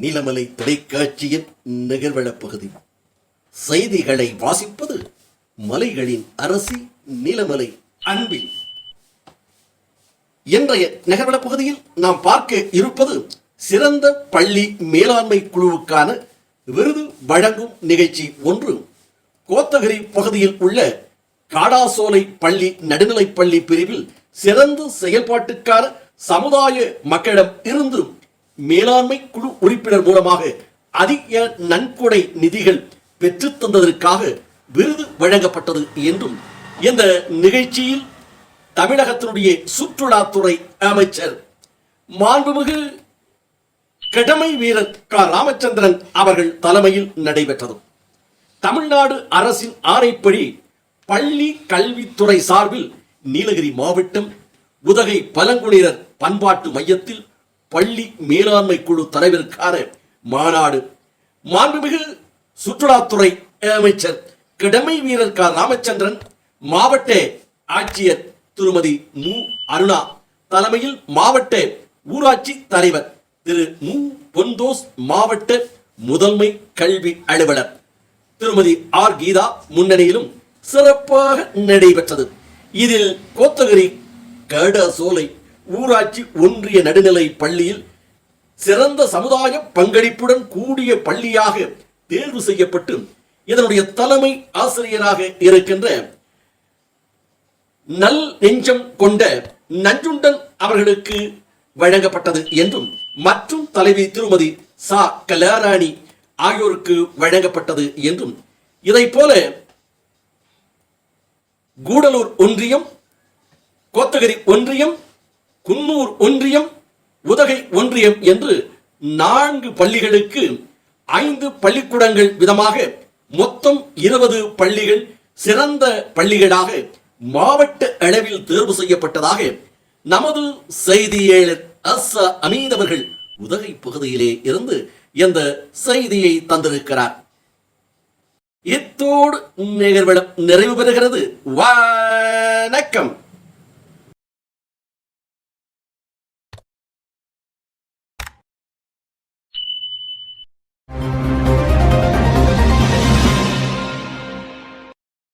நீலமலை தொலைக்காட்சியின் நிகழ்வள பகுதி. செய்திகளை வாசிப்பது மலைகளின் அரசி நீலமலை அன்பில். இன்றைய நிகழ்வள பகுதியில் நாம் பார்க்க இருப்பது சிறந்த பள்ளி மேலாண்மை குழுவுக்கான விருது வழங்கும் நிகழ்ச்சி ஒன்று கோத்தகிரி பகுதியில் உள்ள காடாசோலை பள்ளி நடுநிலைப்பள்ளி பிரிவில் சிறந்த செயல்பாட்டுக்கான சமுதாய மக்களிடம் இருந்து மேலாண்மை குழு உறுப்பினர் மூலமாக அதிக நன்கொடை நிதிகள் பெற்று தந்ததற்காக விருது வழங்கப்பட்டது என்றும் இந்த நிகழ்ச்சியில் தமிழகத்தினுடைய சுற்றுலாத்துறை அமைச்சர் மாண்புமிகு கடமை வீரர் க ராமச்சந்திரன் அவர்கள் தலைமையில் நடைபெற்றது. தமிழ்நாடு அரசின் ஆணைப்படி பள்ளி கல்வித்துறை சார்பில் நீலகிரி மாவட்டம் உதகை பழங்குடியினர் பண்பாட்டு மையத்தில் பள்ளி மேலாண்மை குழு தலைவருக்கான மாநாடு மாண்புமிகு சுற்றுலாத்துறை அமைச்சர் கடமை வீரர் க ராமச்சந்திரன், மாவட்ட ஆட்சியர் திருமதி மு அருணா தலைமையில் மாவட்ட ஊராட்சி தலைவர் திரு மு பொந்தோஸ், மாவட்ட முதன்மை கல்வி அலுவலர் திருமதி ஆர் கீதா முன்னணியிலும் சிறப்பாக நடைபெற்றது. இதில் கோத்தகிரி காடாசோலை ஊராட்சி ஒன்றிய நடுநிலை பள்ளியில் சிறந்த சமுதாய பங்களிப்புடன் கூடிய பள்ளியாக தேர்வு செய்யப்பட்டு இதனுடைய தலைமை ஆசிரியராக இருக்கின்ற நல் நெஞ்சம் கொண்ட நஞ்சுண்டன் அவர்களுக்கு வழங்கப்பட்டது என்றும் மற்றும் தலைவி திருமதி சா கலாராணி ஆகியோருக்கு வழங்கப்பட்டது என்றும், இதை போல கூடலூர் ஒன்றியம், கோத்தகிரி ஒன்றியம், குன்னூர் ஒன்றியம், உதகை ஒன்றியம் என்று 4 பள்ளிகளுக்கு 5 பள்ளிக்கூடங்கள் விதமாக மொத்தம் 20 பள்ளிகள் சிறந்த பள்ளிகளாக மாவட்ட அளவில் தேர்வு செய்யப்பட்டதாக நமது செய்தியாளர் அமீத் அவர்கள் உதகை பகுதியிலே இருந்து இந்த செய்தியை தந்திருக்கிறார். இத்தோடு நிகழ்வளம் நிறைவு பெறுகிறது. வணக்கம்.